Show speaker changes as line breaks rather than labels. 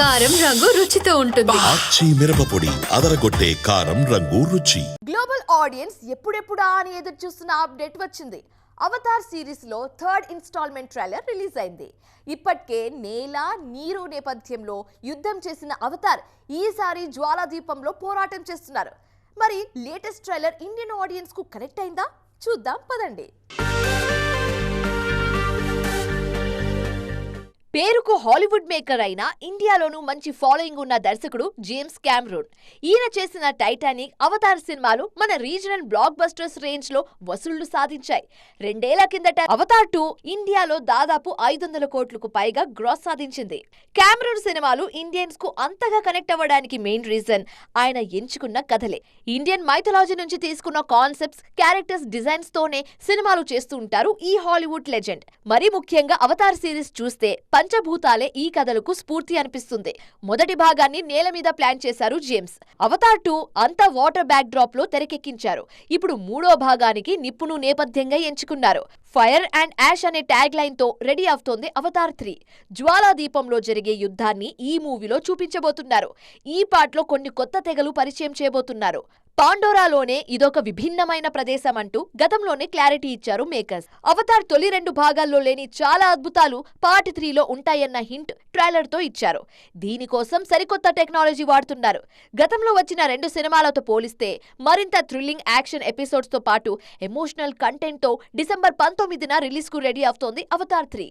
కారం రంగు రుచితో ఉంటుంది.
ఆచి మిరపపొడి అదరగొట్టే కారం రంగు రుచి.
గ్లోబల్ ఆడియన్స్ ఎప్పుడెప్పుడా అని ఎదురు చూస్తున్న అప్డేట్ వచ్చింది. అవతార్ సిరీస్ లో థర్డ్ ఇన్స్టాల్మెంట్ ట్రైలర్ రిలీజ్ అయింది. ఇప్పటికే నేల నీరు నేపథ్యంలో యుద్ధం చేసిన అవతార్ ఈసారి జ్వాలాదీపంలో పోరాటం చేస్తున్నారు. మరి లేటెస్ట్ ట్రైలర్ ఇండియన్ ఆడియన్స్ కు కనెక్ట్ అయిందా? చూద్దాం పదండి. పేరుకు హాలీవుడ్ మేకర్ అయిన ఇండియాలోనూ మంచి ఫాలోయింగ్ ఉన్న దర్శకుడు జేమ్స్ కెమెరూన్. ఈయన చేసిన టైటానిక్, అవతార్ సినిమాలు మన రీజనల్ బ్లాక్ బస్టర్స్ రేంజ్ లో వసూళ్లు సాధించాయి. 2 ఏళ్ల కిందట అవతార్ 2 ఇండియాలో దాదాపు 500 కోట్లకు పైగా గ్రాస్ సాధించింది. కెమెరూన్ సినిమాలు ఇండియన్స్ కు అంతగా కనెక్ట్ అవ్వడానికి మెయిన్ రీజన్ ఆయన ఎంచుకున్న కథలే. ఇండియన్ మైథాలజీ నుంచి తీసుకున్న కాన్సెప్ట్స్, క్యారెక్టర్స్ డిజైన్స్ తోనే సినిమాలు చేస్తూ ఉంటారు ఈ హాలీవుడ్ లెజెండ్. మరీ ముఖ్యంగా అవతార్ సిరీస్ చూస్తే పంచభూతాలే ఈ కథలకు స్ఫూర్తి అనిపిస్తుంది. మొదటి భాగాన్ని నేల మీద ప్లాన్ చేశారు జేమ్స్. అవతార్ 2 అంతా వాటర్ బ్యాక్ డ్రాప్ లో తెరకెక్కించారు. ఇప్పుడు 3వ భాగానికి నిప్పును నేపథ్యంగా ఎంచుకున్నారు. ఫైర్ అండ్ యాష్ అనే ట్యాగ్ లైన్ తో రెడీ అవుతోంది అవతార్ 3. జ్వాలాదీపంలో జరిగే యుద్ధాన్ని ఈ మూవీలో చూపించబోతున్నారు. ఈ పాటలో కొన్ని కొత్త తెగలు పరిచయం చేయబోతున్నారు. పాండోరాలోనే ఇదొక విభిన్నమైన ప్రదేశం అంటూ గతంలోనే క్లారిటీ ఇచ్చారు మేకర్స్. అవతార్ తొలి 2 భాగాల్లో లేని చాలా అద్భుతాలు పార్ట్ 3లో ఉంటాయన్న హింట్ ట్రైలర్ తో ఇచ్చారు. దీనికోసం సరికొత్త టెక్నాలజీ వాడుతున్నారు. గతంలో వచ్చిన 2 సినిమాలతో పోలిస్తే మరింత థ్రిల్లింగ్ యాక్షన్ ఎపిసోడ్స్ తో పాటు ఎమోషనల్ కంటెంట్ తో డిసెంబర్ 19న రిలీజ్ కు రెడీ అవుతోంది అవతార్ 3.